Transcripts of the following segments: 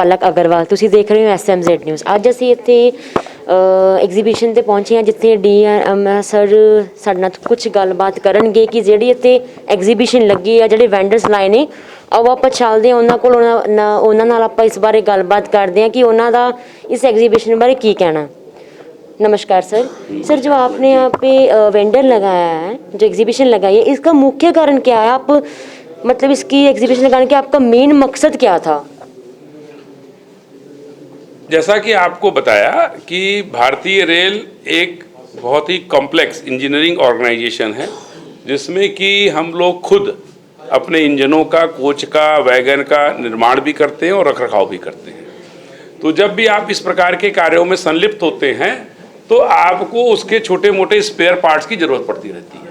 पलक अग्रवाल, तुसीं देख रहे हो SMZ न्यूज़। अज असीं इत्थे एग्जीबिशन ते पहुंचे हैं जिथे DM सर साडे नाल कुछ गलबात करनगे कि जिहड़ी इत्थे एग्जीबिशन लगी है, जिहड़े वेंडर्स लाए ने, आओ आपां चलदे हैं उन्हां कोल, उन्हां नाल आपां इस बारे गलबात करदे हैं कि उन्हां दा इस एग्जीबिशन बारे की कहना। नमस्कार सर। सर, जो आपने यहाँ पे वेंडर लगाया है, जो एग्जीबिशन लगाई है, इसका मुख्य कारण क्या है? आप मतलब इसकी एग्जीबिशन लगाने के आपका मेन मकसद क्या था? जैसा कि आपको बताया कि भारतीय रेल एक बहुत ही कॉम्प्लेक्स इंजीनियरिंग ऑर्गेनाइजेशन है, जिसमें कि हम लोग खुद अपने इंजनों का, कोच का, वैगन का निर्माण भी करते हैं और रखरखाव भी करते हैं। तो जब भी आप इस प्रकार के कार्यों में संलिप्त होते हैं तो आपको उसके छोटे मोटे स्पेयर पार्ट्स की ज़रूरत पड़ती रहती है।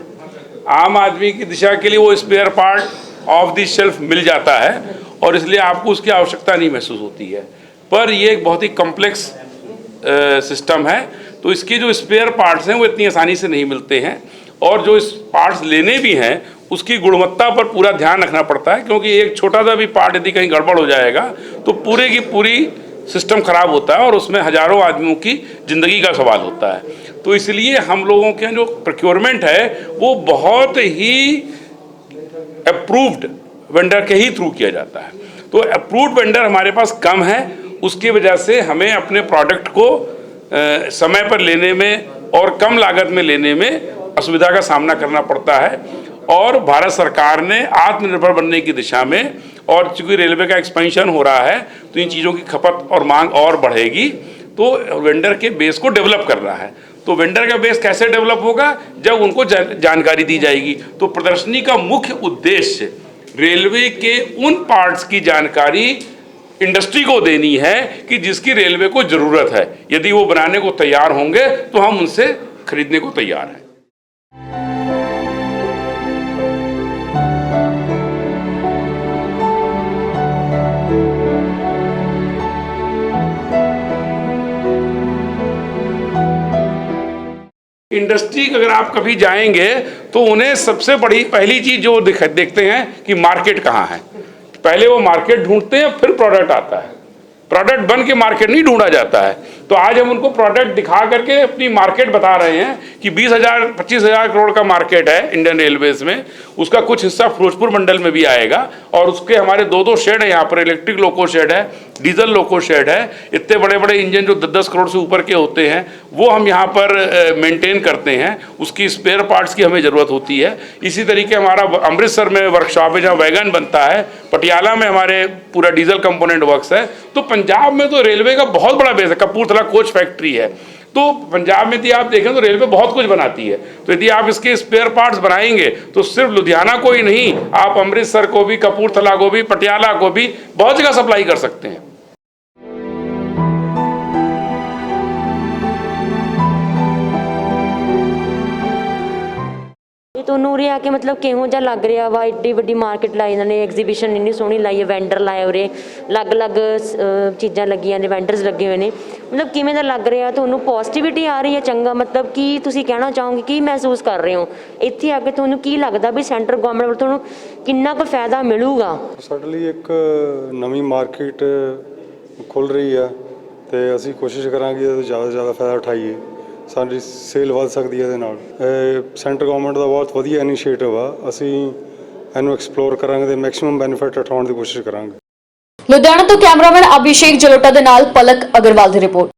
आम आदमी की दिशा के लिए वो spare part off the shelf मिल जाता है और इसलिए आपको उसकी आवश्यकता नहीं महसूस होती है, पर ये एक बहुत ही कॉम्प्लेक्स सिस्टम है। तो इसके जो स्पेयर पार्ट्स हैं वो इतनी आसानी से नहीं मिलते हैं, और जो इस पार्ट्स लेने भी हैं उसकी गुणवत्ता पर पूरा ध्यान रखना पड़ता है, क्योंकि एक छोटा सा भी पार्ट यदि कहीं गड़बड़ हो जाएगा तो पूरे की पूरी सिस्टम खराब होता है और उसमें हजारों आदमियों की ज़िंदगी का सवाल होता है। तो इसलिए हम लोगों के जो प्रोक्योरमेंट है वो बहुत ही अप्रूव्ड वेंडर के ही थ्रू किया जाता है। तो अप्रूव्ड वेंडर हमारे पास कम है, उसकी वजह से हमें अपने प्रोडक्ट को समय पर लेने में और कम लागत में लेने में असुविधा का सामना करना पड़ता है। और भारत सरकार ने आत्मनिर्भर बनने की दिशा में, और चूंकि रेलवे का एक्सपेंशन हो रहा है तो इन चीज़ों की खपत और मांग और बढ़ेगी, तो वेंडर के बेस को डेवलप करना है। तो वेंडर का बेस कैसे डेवलप होगा? जब उनको जानकारी दी जाएगी। तो प्रदर्शनी का मुख्य उद्देश्य रेलवे के उन पार्ट्स की जानकारी इंडस्ट्री को देनी है कि जिसकी रेलवे को ज़रूरत है। यदि वो बनाने को तैयार होंगे तो हम उनसे खरीदने को तैयार हैं। इंडस्ट्री अगर आप कभी जाएंगे तो उन्हें सबसे बड़ी पहली चीज़ जो देखते हैं कि मार्केट कहाँ है। पहले वो मार्केट ढूंढते हैं, फिर प्रोडक्ट आता है। प्रोडक्ट बन के मार्केट नहीं ढूंढा जाता है। तो आज हम उनको प्रोडक्ट दिखा करके अपनी मार्केट बता रहे हैं कि 20,000-25,000 करोड़ का मार्केट है इंडियन रेलवेज में। उसका कुछ हिस्सा फिरोजपुर मंडल में भी आएगा, और उसके हमारे 2-2 शेड है यहाँ पर। इलेक्ट्रिक लोको शेड है, डीजल लोको शेड है। इतने बड़े बड़े इंजन जो 10-10 करोड़ से ऊपर के होते हैं वो हम यहाँ पर मेंटेन करते हैं। उसकी स्पेयर पार्ट्स की हमें ज़रूरत होती है। इसी तरीके हमारा अमृतसर में वर्कशॉप है जहाँ वैगन बनता है। पटियाला में हमारे पूरा डीजल कंपोनेंट वर्क्स है। तो पंजाब में तो रेलवे का बहुत बड़ा बेस है। कपूरथला कोच फैक्ट्री है। तो पंजाब में यदि आप देखें तो रेलवे बहुत कुछ बनाती है। तो यदि आप इसके स्पेयर पार्ट्स बनाएंगे तो सिर्फ लुधियाना को ही नहीं, आप अमृतसर को भी, कपूरथला को भी, पटियाला को भी बहुत जगह सप्लाई कर सकते हैं। ਤੁਹਾਨੂੰ ਉਰੇ ਆ ਕੇ ਮਤਲਬ ਕਿਹੋ ਜਿਹਾ ਲੱਗ ਰਿਹਾ ਵਾ? ਏਡੀ ਵੱਡੀ ਮਾਰਕੀਟ ਲਾਈ ਇਹਨਾਂ ਨੇ, ਐਗਜ਼ੀਬਿਸ਼ਨ ਇੰਨੀ ਸੋਹਣੀ ਲਾਈ ਹੈ, ਵੈਂਡਰ ਲਾਏ ਉਰੇ, ਅਲੱਗ-ਅਲੱਗ ਚੀਜ਼ਾਂ ਲੱਗੀਆਂ ਨੇ, ਵੈਂਡਰਸ ਲੱਗੇ ਹੋਏ ਨੇ, ਮਤਲਬ ਕਿਵੇਂ ਦਾ ਲੱਗ ਰਿਹਾ ਤੁਹਾਨੂੰ? ਪੋਜ਼ਿਟਿਵਿਟੀ ਆ ਰਹੀ ਹੈ? ਚੰਗਾ, ਮਤਲਬ ਕੀ ਤੁਸੀਂ ਕਹਿਣਾ ਚਾਹੋਗੇ, ਕੀ ਮਹਿਸੂਸ ਕਰ ਰਹੇ ਹੋ ਇੱਥੇ ਆ ਕੇ? ਤੁਹਾਨੂੰ ਕੀ ਲੱਗਦਾ ਵੀ ਸੈਂਟਰ ਗਵਰਨਮੈਂਟ ਵੱਲੋਂ ਤੁਹਾਨੂੰ ਕਿੰਨਾ ਕੁ ਫਾਇਦਾ ਮਿਲੂਗਾ? ਸਾਡੇ ਲਈ ਇੱਕ ਨਵੀਂ ਮਾਰਕੀਟ ਖੁੱਲ੍ਹ ਰਹੀ ਆ ਤੇ ਅਸੀਂ ਕੋਸ਼ਿਸ਼ ਕਰਾਂਗੇ ਇਹਦਾ ਜ਼ਿਆਦਾ ਤੋਂ ਜ਼ਿਆਦਾ ਫਾਇਦਾ ਉਠਾਈਏ। ਸਾਡੀ ਸੇਲ ਵੱਧ ਸਕਦੀ ਹੈ ਇਹਦੇ ਨਾਲ। ਸੈਂਟਰ ਗਵਰਨਮੈਂਟ ਦਾ ਬਹੁਤ ਵਧੀਆ ਇਨੀਸ਼ੀਏਟਿਵ ਆ। ਅਸੀਂ ਇਹਨੂੰ ਐਕਸਪਲੋਰ ਕਰਾਂਗੇ ਤੇ ਮੈਕਸਿਮਮ ਬੈਨੀਫਿਟ ਉਠਾਉਣ ਦੀ ਕੋਸ਼ਿਸ਼ ਕਰਾਂਗੇ। ਲੁਧਿਆਣਾ ਤੋਂ ਕੈਮਰਾਮੈਨ ਅਭਿਸ਼ੇਕ ਜਲੋਟਾ ਦੇ ਨਾਲ ਪਲਕ ਅਗਰਵਾਲ ਦੀ ਰਿਪੋਰਟ।